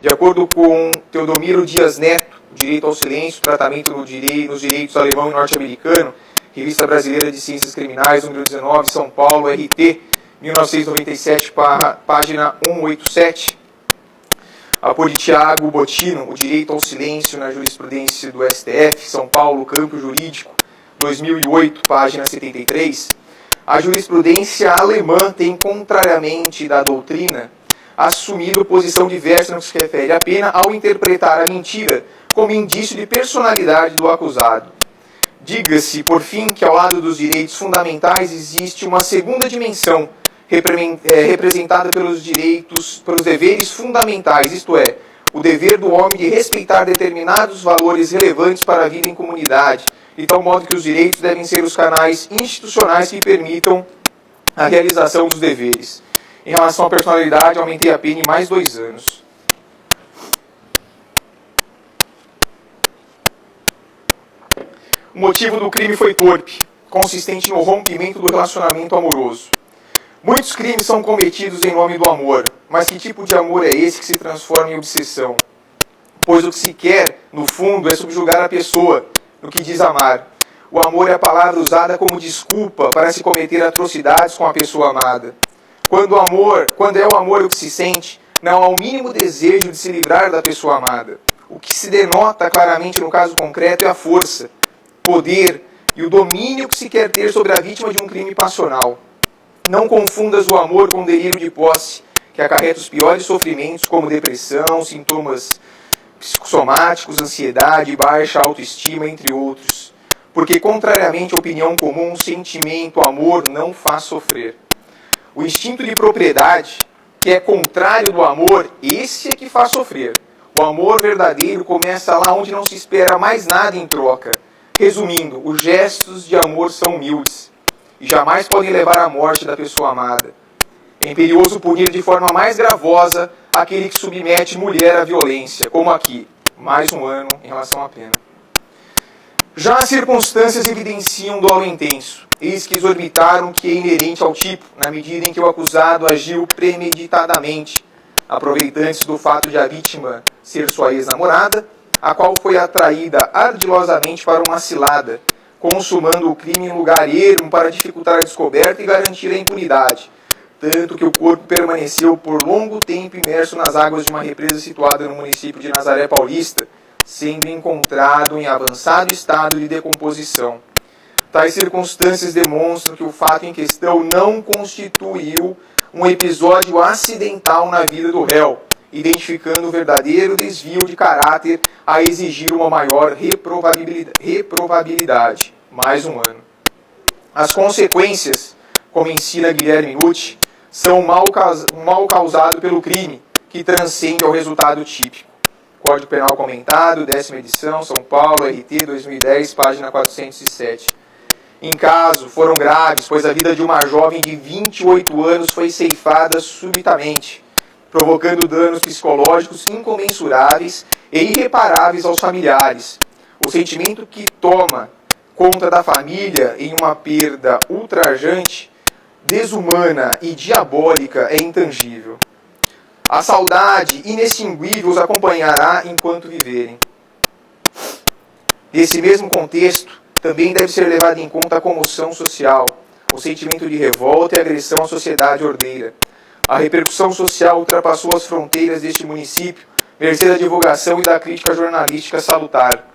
De acordo com Teodomiro Dias Neto, Direito ao Silêncio, Tratamento nos Direitos Alemão e Norte-Americano, Revista Brasileira de Ciências Criminais, número 19, São Paulo, RT, 1997, página 187. Apor de Tiago Bottino, O Direito ao Silêncio na Jurisprudência do STF, São Paulo, Campo Jurídico, 2008, página 73. A jurisprudência alemã tem, contrariamente da doutrina, assumido posição diversa no que se refere à pena ao interpretar a mentira como indício de personalidade do acusado. Diga-se, por fim, que ao lado dos direitos fundamentais existe uma segunda dimensão, representada pelos deveres fundamentais, isto é, o dever do homem de respeitar determinados valores relevantes para a vida em comunidade, de tal modo que os direitos devem ser os canais institucionais que permitam a realização dos deveres. Em relação à personalidade, aumentei a pena em mais 2 anos. O motivo do crime foi torpe, consistente no rompimento do relacionamento amoroso. Muitos crimes são cometidos em nome do amor, mas que tipo de amor é esse que se transforma em obsessão? Pois o que se quer, no fundo, é subjugar a pessoa no que diz amar. O amor é a palavra usada como desculpa para se cometer atrocidades com a pessoa amada. Quando é o amor o que se sente, não há o mínimo desejo de se livrar da pessoa amada. O que se denota claramente no caso concreto é a força, poder e o domínio que se quer ter sobre a vítima de um crime passional. Não confundas o amor com o delírio de posse, que acarreta os piores sofrimentos como depressão, sintomas psicossomáticos, ansiedade, baixa autoestima, entre outros. Porque, contrariamente à opinião comum, sentimento, amor não faz sofrer. O instinto de propriedade, que é contrário do amor, esse é que faz sofrer. O amor verdadeiro começa lá onde não se espera mais nada em troca. Resumindo, os gestos de amor são humildes e jamais podem levar à morte da pessoa amada. É imperioso punir de forma mais gravosa aquele que submete mulher à violência, como aqui, mais 1 ano em relação à pena. Já as circunstâncias evidenciam dolo intenso. Eis que exorbitaram o que é inerente ao tipo, na medida em que o acusado agiu premeditadamente, aproveitando-se do fato de a vítima ser sua ex-namorada, a qual foi atraída ardilosamente para uma cilada, consumando o crime em lugar ermo para dificultar a descoberta e garantir a impunidade, tanto que o corpo permaneceu por longo tempo imerso nas águas de uma represa situada no município de Nazaré Paulista, sendo encontrado em avançado estado de decomposição. Tais circunstâncias demonstram que o fato em questão não constituiu um episódio acidental na vida do réu, identificando o verdadeiro desvio de caráter a exigir uma maior reprovabilidade. Mais 1 ano. As consequênncias, como ensina Guilherme Nucci, são um mal causado pelo crime, que transcende ao resultado típico. Código Penal Comentado, 10ª edição, São Paulo, RT 2010, página 407. Em caso, foram graves, pois a vida de uma jovem de 28 anos foi ceifada subitamente, provocando danos psicológicos incomensuráveis e irreparáveis aos familiares. O sentimento que toma conta da família em uma perda ultrajante, desumana e diabólica é intangível. A saudade inextinguível os acompanhará enquanto viverem. Nesse mesmo contexto, também deve ser levada em conta a comoção social, o sentimento de revolta e agressão à sociedade ordeira. A repercussão social ultrapassou as fronteiras deste município, mercê da divulgação e da crítica jornalística salutar.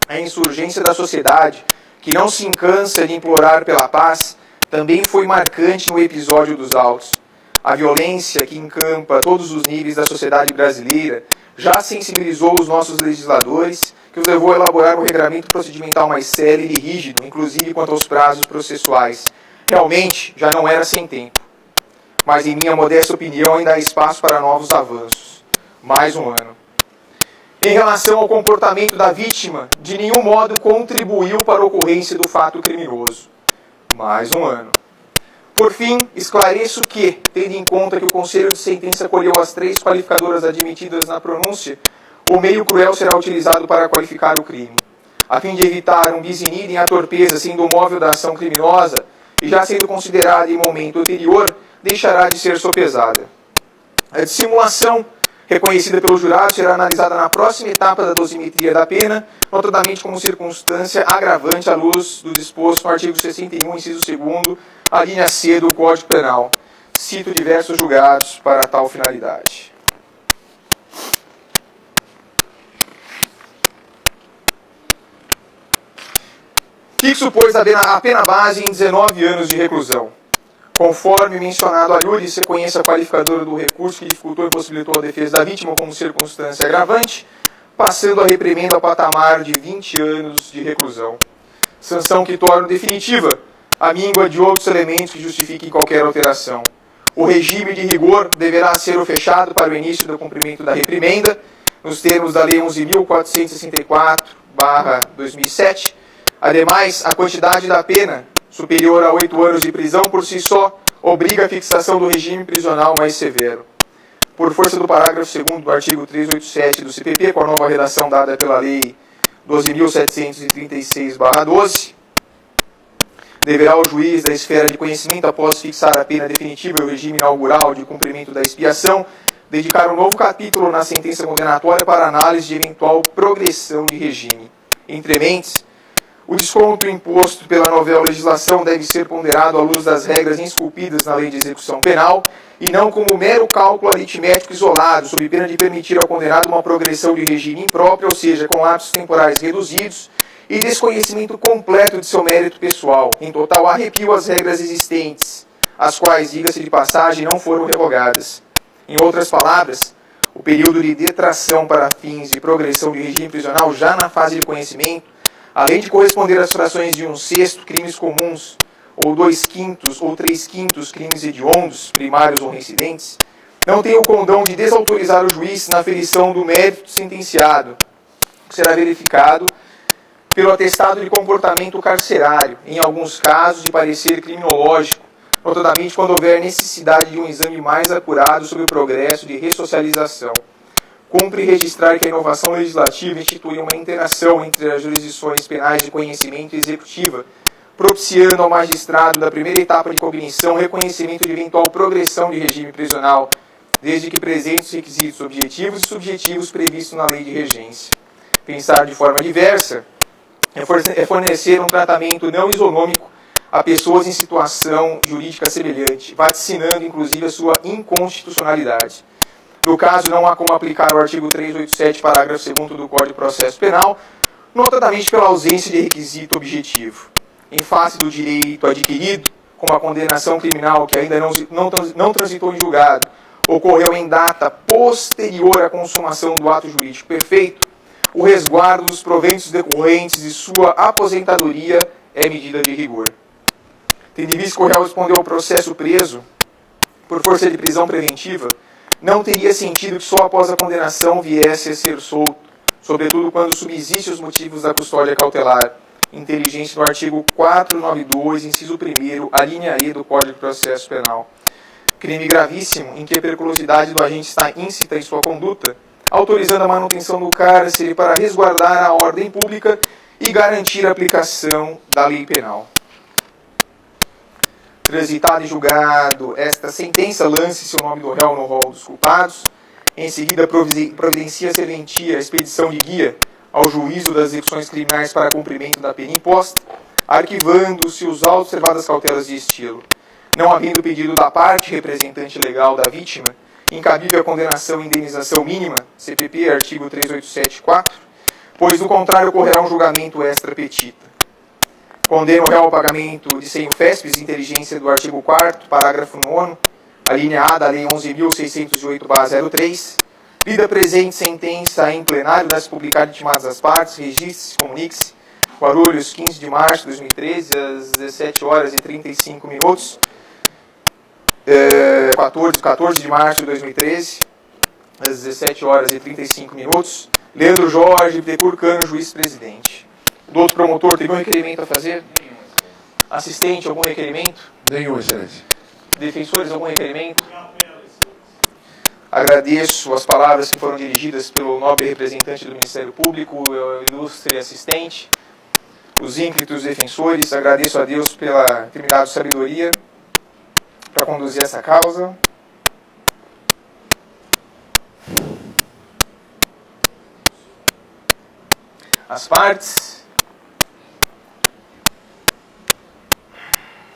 A insurgência da sociedade, que não se cansa de implorar pela paz, também foi marcante no episódio dos autos. A violência que encampa todos os níveis da sociedade brasileira já sensibilizou os nossos legisladores, que os levou a elaborar um regramento procedimental mais célere e rígido, inclusive quanto aos prazos processuais. Realmente, já não era sem tempo. Mas, em minha modesta opinião, ainda há espaço para novos avanços. Mais 1 ano. Em relação ao comportamento da vítima, de nenhum modo contribuiu para a ocorrência do fato criminoso. Mais 1 ano. Por fim, esclareço que, tendo em conta que o Conselho de Sentença acolheu as 3 qualificadoras admitidas na pronúncia, o meio cruel será utilizado para qualificar o crime. A fim de evitar um bis in idem, a torpeza sendo o móvel da ação criminosa e já sendo considerada em momento anterior, deixará de ser sopesada. A dissimulação reconhecida pelo jurado, será analisada na próxima etapa da dosimetria da pena, notadamente como circunstância agravante à luz do disposto no artigo 61, inciso 2º, a linha C do Código Penal. Cito diversos julgados para tal finalidade. Fixo, pois, a pena base em 19 anos de reclusão. Conforme mencionado a Lures, sequência qualificadora do recurso que dificultou e possibilitou a defesa da vítima como circunstância agravante, passando a reprimenda ao patamar de 20 anos de reclusão. Sanção que torna definitiva a míngua de outros elementos que justifiquem qualquer alteração. O regime de rigor deverá ser o fechado para o início do cumprimento da reprimenda, nos termos da Lei 11.464/2007. Ademais, a quantidade da pena, superior a 8 anos de prisão, por si só, obriga a fixação do regime prisional mais severo. Por força do parágrafo 2º do artigo 387 do CPP, com a nova redação dada pela Lei 12.736/12, deverá o juiz da esfera de conhecimento, após fixar a pena definitiva e o regime inaugural de cumprimento da expiação, dedicar um novo capítulo na sentença condenatória para análise de eventual progressão de regime. Entre mentes, o desconto imposto pela novel legislação deve ser ponderado à luz das regras esculpidas na Lei de Execução Penal e não como mero cálculo aritmético isolado, sob pena de permitir ao condenado uma progressão de regime impróprio, ou seja, com lapsos temporais reduzidos e desconhecimento completo de seu mérito pessoal, em total arrepio às regras existentes, as quais, diga-se de passagem, não foram revogadas. Em outras palavras, o período de detração para fins de progressão de regime prisional já na fase de conhecimento, além de corresponder às frações de 1/6 crimes comuns, ou 2/5 ou 3/5 crimes hediondos, primários ou reincidentes, não tem o condão de desautorizar o juiz na aferição do mérito sentenciado, que será verificado pelo atestado de comportamento carcerário, em alguns casos de parecer criminológico, notadamente quando houver necessidade de um exame mais acurado sobre o progresso de ressocialização. Cumpre registrar que a inovação legislativa institui uma interação entre as jurisdições penais de conhecimento e executiva, propiciando ao magistrado da primeira etapa de cognição reconhecimento de eventual progressão de regime prisional, desde que presentes os requisitos objetivos e subjetivos previstos na lei de regência. Pensar de forma diversa é fornecer um tratamento não isonômico a pessoas em situação jurídica semelhante, vaticinando inclusive a sua inconstitucionalidade. No caso, não há como aplicar o artigo 387, parágrafo 2º do Código de Processo Penal, notadamente pela ausência de requisito objetivo. Em face do direito adquirido, como a condenação criminal que ainda não transitou em julgado, ocorreu em data posterior à consumação do ato jurídico perfeito, o resguardo dos proventos decorrentes de sua aposentadoria é medida de rigor. Tendo em vista que o réu respondeu ao processo preso por força de prisão preventiva, não teria sentido que só após a condenação viesse a ser solto, sobretudo quando subsistem os motivos da custódia cautelar, inteligente no artigo 492, inciso 1º, a linha E do Código de Processo Penal. Crime gravíssimo em que a periculosidade do agente está íncita em sua conduta, autorizando a manutenção do cárcere para resguardar a ordem pública e garantir a aplicação da lei penal. Transitado e julgado esta sentença, lance-se o nome do réu no rol dos culpados. Em seguida, providencia serventia a expedição de guia ao juízo das execuções criminais para cumprimento da pena imposta, arquivando-se os observadas cautelas de estilo. Não havendo pedido da parte representante legal da vítima, incabível a condenação e indenização mínima, CPP, artigo 387-4, pois, do contrário, ocorrerá um julgamento extra petita. Condena o réu ao pagamento de 100 UFESPs, inteligência do artigo 4º, parágrafo 9º, a linha A da Lei 11.608/03, lida presente sentença em plenário, das publicadas e intimadas as partes, registre-se, comunique-se, Guarulhos, 15 de março de 2013, às 17h35, 14 de março de 2013, às 17h35, Leandro Jorge Bittencourt Cano, juiz-presidente. Do outro promotor, tem algum requerimento a fazer? Nenhum. Assistente, algum requerimento? Nenhum, excelência. Defensores, algum requerimento? Agradeço as palavras que foram dirigidas pelo nobre representante do Ministério Público, o ilustre assistente, os ímpetos defensores. Agradeço a Deus pela intimidade de sabedoria para conduzir essa causa. as partes,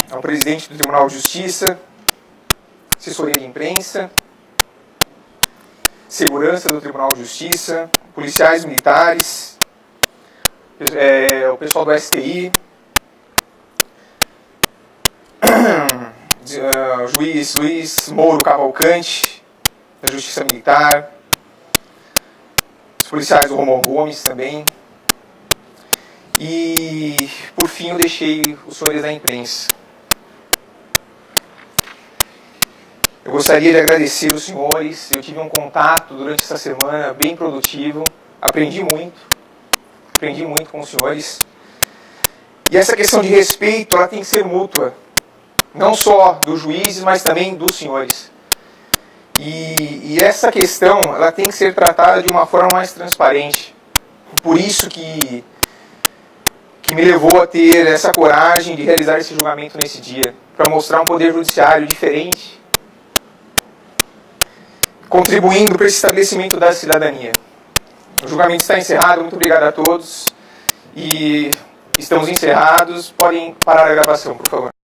ao presidente do Tribunal de Justiça, assessoria de imprensa, segurança do Tribunal de Justiça, policiais militares, o pessoal do STI, juiz Luiz Mouro Cavalcante, da Justiça Militar, os policiais do Romão Gomes também. E, por fim, eu deixei os senhores da imprensa. Eu gostaria de agradecer os senhores. Eu tive um contato durante essa semana bem produtivo. Aprendi muito com os senhores. E essa questão de respeito, ela tem que ser mútua. Não só dos juízes, mas também dos senhores. E essa questão, ela tem que ser tratada de uma forma mais transparente. Por isso que me levou a ter essa coragem de realizar esse julgamento nesse dia. Para mostrar um poder judiciário diferente, contribuindo para esse estabelecimento da cidadania. O julgamento está encerrado. Muito obrigado a todos. E estamos encerrados. Podem parar a gravação, por favor.